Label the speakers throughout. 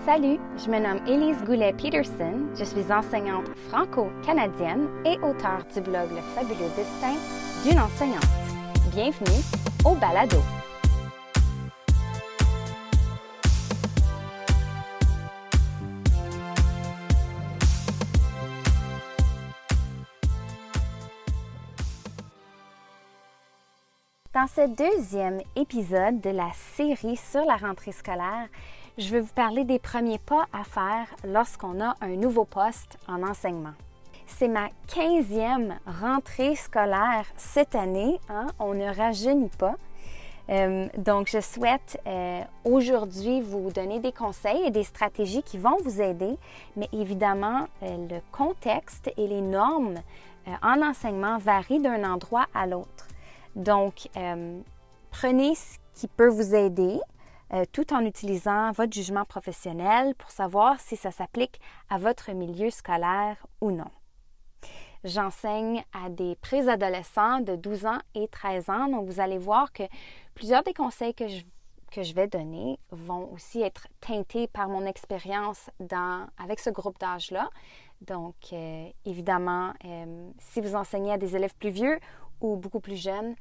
Speaker 1: Salut, je me nomme Élise Goulet-Peterson, je suis enseignante franco-canadienne et auteure du blog Le Fabuleux Destin d'une enseignante. Bienvenue au balado. Dans ce deuxième épisode de la série sur la rentrée scolaire, je vais vous parler des premiers pas à faire lorsqu'on a un nouveau poste en enseignement. C'est ma 15e rentrée scolaire cette année, on ne rajeunit pas. Donc, je souhaite aujourd'hui vous donner des conseils et des stratégies qui vont vous aider, mais évidemment, le contexte et les normes en enseignement varient d'un endroit à l'autre. Donc, prenez ce qui peut vous aider tout en utilisant votre jugement professionnel pour savoir si ça s'applique à votre milieu scolaire ou non. J'enseigne à des préadolescents de 12 ans et 13 ans, donc vous allez voir que plusieurs des conseils que je vais donner vont aussi être teintés par mon expérience avec ce groupe d'âge-là. Donc, évidemment, si vous enseignez à des élèves plus vieux ou beaucoup plus jeunes,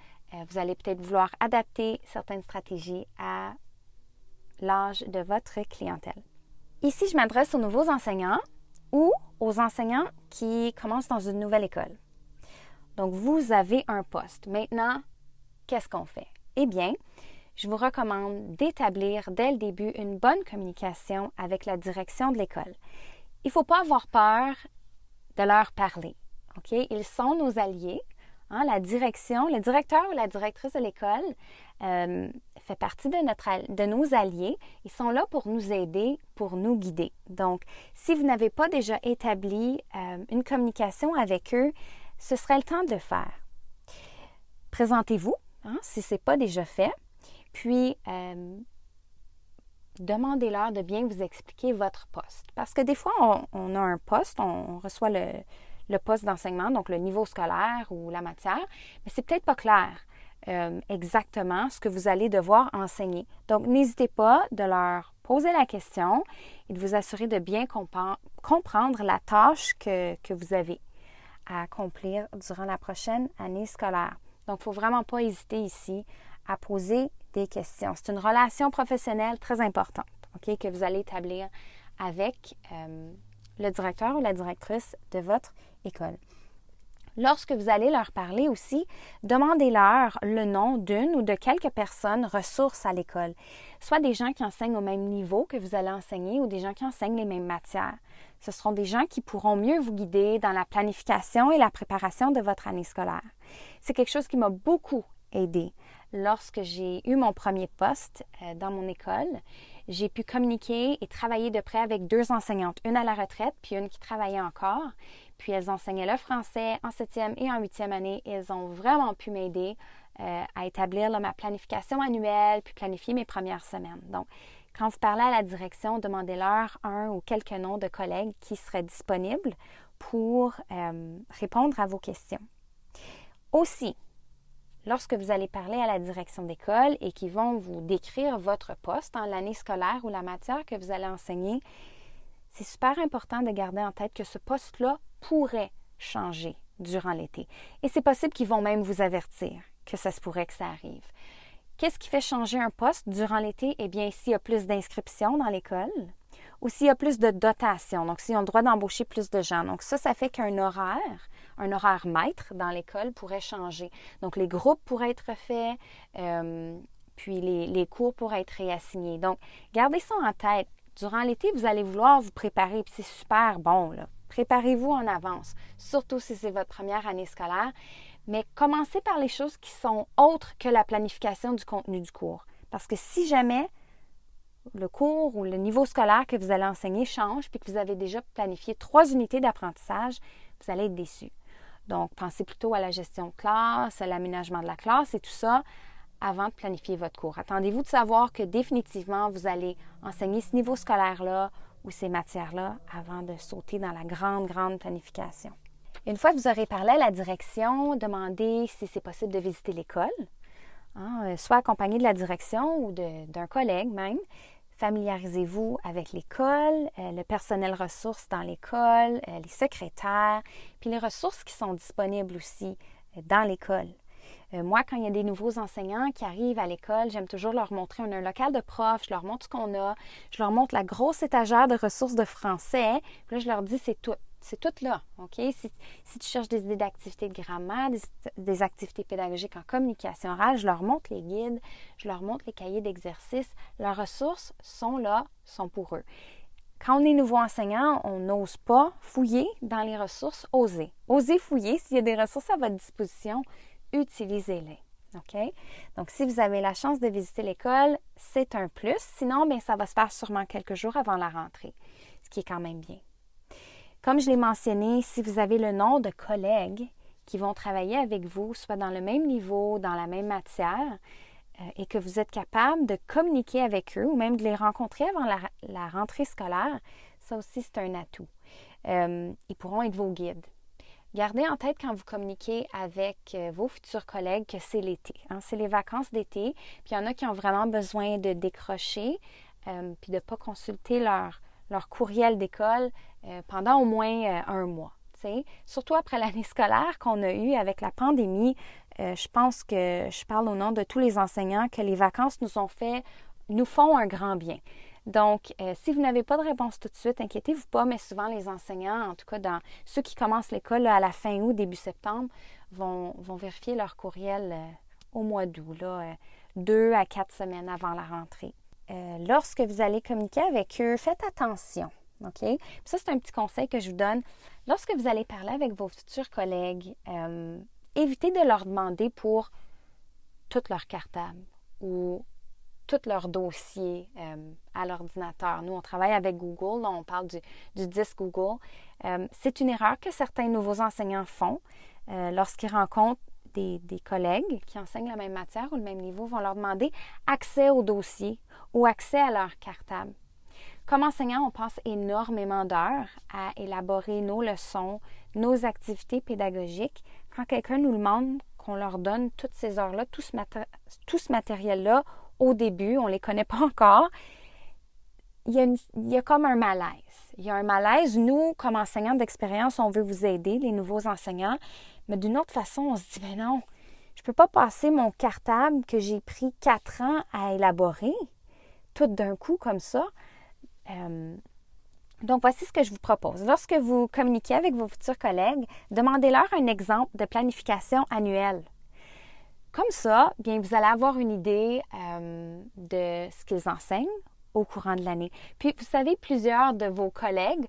Speaker 1: vous allez peut-être vouloir adapter certaines stratégies à l'âge de votre clientèle. Ici, je m'adresse aux nouveaux enseignants ou aux enseignants qui commencent dans une nouvelle école. Donc, vous avez un poste. Maintenant, qu'est-ce qu'on fait? Eh bien, je vous recommande d'établir dès le début une bonne communication avec la direction de l'école. Il ne faut pas avoir peur de leur parler. OK? Ils sont nos alliés. La direction, le directeur ou la directrice de l'école fait partie de nos alliés. Ils sont là pour nous aider, pour nous guider. Donc, si vous n'avez pas déjà établi une communication avec eux, ce serait le temps de le faire. Présentez-vous, si ce n'est pas déjà fait, puis demandez-leur de bien vous expliquer votre poste. Parce que des fois, on a un poste, on reçoit le poste d'enseignement, donc le niveau scolaire ou la matière, mais c'est peut-être pas clair exactement ce que vous allez devoir enseigner. Donc, n'hésitez pas de leur poser la question et de vous assurer de bien comprendre la tâche que vous avez à accomplir durant la prochaine année scolaire. Donc, il ne faut vraiment pas hésiter ici à poser des questions. C'est une relation professionnelle très importante, OK, que vous allez établir avec le directeur ou la directrice de votre école. Lorsque vous allez leur parler aussi, demandez-leur le nom d'une ou de quelques personnes ressources à l'école, soit des gens qui enseignent au même niveau que vous allez enseigner ou des gens qui enseignent les mêmes matières. Ce seront des gens qui pourront mieux vous guider dans la planification et la préparation de votre année scolaire. C'est quelque chose qui m'a beaucoup aidée. Lorsque j'ai eu mon premier poste dans mon école, j'ai pu communiquer et travailler de près avec 2 enseignantes, une à la retraite puis une qui travaillait encore. Puis elles enseignaient le français en 7e et en 8e année et elles ont vraiment pu m'aider à établir ma planification annuelle puis planifier mes premières semaines. Donc, quand vous parlez à la direction, demandez-leur un ou quelques noms de collègues qui seraient disponibles pour répondre à vos questions. Aussi, lorsque vous allez parler à la direction d'école et qu'ils vont vous décrire votre poste dans l'année scolaire ou la matière que vous allez enseigner, c'est super important de garder en tête que ce poste-là pourrait changer durant l'été. Et c'est possible qu'ils vont même vous avertir que ça se pourrait que ça arrive. Qu'est-ce qui fait changer un poste durant l'été? Eh bien, s'il y a plus d'inscriptions dans l'école ou s'il y a plus de dotation, donc s'ils ont le droit d'embaucher plus de gens. Donc ça fait qu'un horaire maître dans l'école pourrait changer. Donc les groupes pourraient être faits, puis les cours pourraient être réassignés. Donc, gardez ça en tête. Durant l'été, vous allez vouloir vous préparer, puis c'est super bon, là. Préparez-vous en avance, surtout si c'est votre première année scolaire, mais commencez par les choses qui sont autres que la planification du contenu du cours. Parce que si jamais le cours ou le niveau scolaire que vous allez enseigner change, puis que vous avez déjà planifié 3 unités d'apprentissage, vous allez être déçus. Donc, pensez plutôt à la gestion de classe, à l'aménagement de la classe et tout ça avant de planifier votre cours. Attendez-vous de savoir que définitivement, vous allez enseigner ce niveau scolaire-là ou ces matières-là avant de sauter dans la grande planification. Une fois que vous aurez parlé à la direction, demandez si c'est possible de visiter l'école, soit accompagné de la direction ou d'un collègue même. Familiarisez-vous avec l'école, le personnel ressources dans l'école, les secrétaires, puis les ressources qui sont disponibles aussi dans l'école. Moi, quand il y a des nouveaux enseignants qui arrivent à l'école, j'aime toujours leur montrer, on a un local de profs, je leur montre ce qu'on a, je leur montre la grosse étagère de ressources de français, puis là, je leur dis, c'est tout là, OK? Si tu cherches des idées d'activités de grammaire, des activités pédagogiques en communication orale, je leur montre les guides, je leur montre les cahiers d'exercices, leurs ressources sont là, sont pour eux. Quand on est nouveau enseignant, on n'ose pas fouiller dans les ressources, osez. Osez fouiller, s'il y a des ressources à votre disposition, utilisez-les. OK? Donc, si vous avez la chance de visiter l'école, c'est un plus. Sinon, bien, ça va se faire sûrement quelques jours avant la rentrée, ce qui est quand même bien. Comme je l'ai mentionné, si vous avez le nom de collègues qui vont travailler avec vous, soit dans le même niveau, dans la même matière, et que vous êtes capable de communiquer avec eux ou même de les rencontrer avant la rentrée scolaire, ça aussi, c'est un atout. Ils pourront être vos guides. Gardez en tête quand vous communiquez avec vos futurs collègues que c'est l'été. Hein? C'est les vacances d'été. Puis il y en a qui ont vraiment besoin de décrocher puis de ne pas consulter leur courriel d'école pendant au moins un mois. T'sais. Surtout après l'année scolaire qu'on a eue avec la pandémie, je pense que je parle au nom de tous les enseignants que les vacances nous font un grand bien. Donc, si vous n'avez pas de réponse tout de suite, inquiétez-vous pas, mais souvent les enseignants, en tout cas dans ceux qui commencent l'école à la fin août, début septembre, vont vérifier leur courriel au mois d'août, 2 à 4 semaines avant la rentrée. Lorsque vous allez communiquer avec eux, faites attention, OK? Puis ça, c'est un petit conseil que je vous donne. Lorsque vous allez parler avec vos futurs collègues, évitez de leur demander pour tout leur cartable ou tous leurs dossiers à l'ordinateur. Nous, on travaille avec Google, là, on parle du disque Google. C'est une erreur que certains nouveaux enseignants font lorsqu'ils rencontrent des collègues qui enseignent la même matière ou le même niveau, vont leur demander accès au dossier ou accès à leur cartable. Comme enseignant, on passe énormément d'heures à élaborer nos leçons, nos activités pédagogiques. Quand quelqu'un nous demande qu'on leur donne toutes ces heures-là, tout ce matériel-là, au début, on ne les connaît pas encore, il y a comme un malaise. Il y a un malaise. Nous, comme enseignants d'expérience, on veut vous aider, les nouveaux enseignants, mais d'une autre façon, on se dit, mais non, je ne peux pas passer mon cartable que j'ai pris 4 ans à élaborer, tout d'un coup comme ça. Donc, voici ce que je vous propose. Lorsque vous communiquez avec vos futurs collègues, demandez-leur un exemple de planification annuelle. Comme ça, bien, vous allez avoir une idée de ce qu'ils enseignent au courant de l'année. Puis, vous savez, plusieurs de vos collègues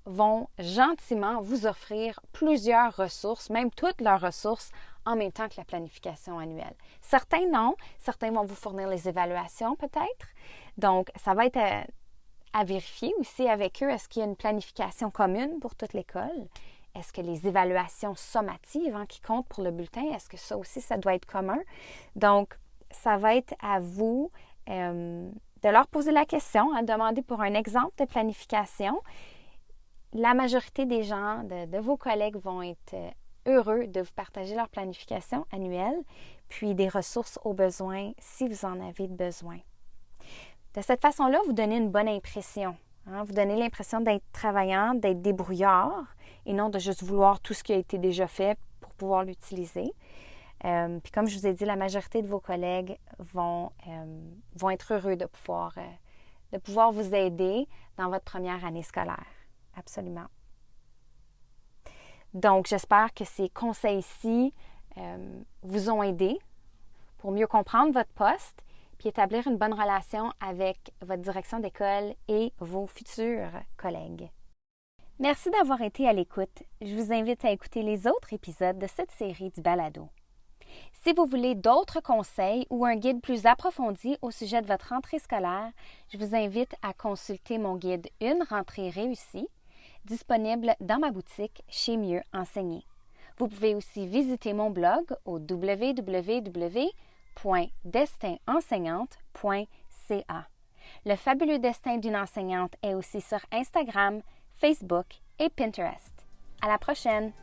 Speaker 1: vont gentiment vous offrir plusieurs ressources, même toutes leurs ressources, en même temps que la planification annuelle. Certains non, certains vont vous fournir les évaluations peut-être. Donc, ça va être à vérifier aussi avec eux, est-ce qu'il y a une planification commune pour toute l'école? Est-ce que les évaluations sommatives qui comptent pour le bulletin, est-ce que ça aussi, ça doit être commun? Donc, ça va être à vous de leur poser la question, demander pour un exemple de planification. La majorité des gens, de vos collègues vont être heureux de vous partager leur planification annuelle, puis des ressources aux besoins si vous en avez besoin. De cette façon-là, vous donnez une bonne impression. Vous donnez l'impression d'être travaillant, d'être débrouillard et non de juste vouloir tout ce qui a été déjà fait pour pouvoir l'utiliser. Puis comme je vous ai dit, la majorité de vos collègues vont être heureux de pouvoir vous aider dans votre première année scolaire. Absolument. Donc, j'espère que ces conseils-ci vous ont aidé pour mieux comprendre votre poste puis établir une bonne relation avec votre direction d'école et vos futurs collègues. Merci d'avoir été à l'écoute. Je vous invite à écouter les autres épisodes de cette série du balado. Si vous voulez d'autres conseils ou un guide plus approfondi au sujet de votre rentrée scolaire, je vous invite à consulter mon guide « Une rentrée réussie » disponible dans ma boutique chez Mieux Enseigner. Vous pouvez aussi visiter mon blog au www.destinenseignante.ca. Le fabuleux destin d'une enseignante est aussi sur Instagram, Facebook et Pinterest. À la prochaine!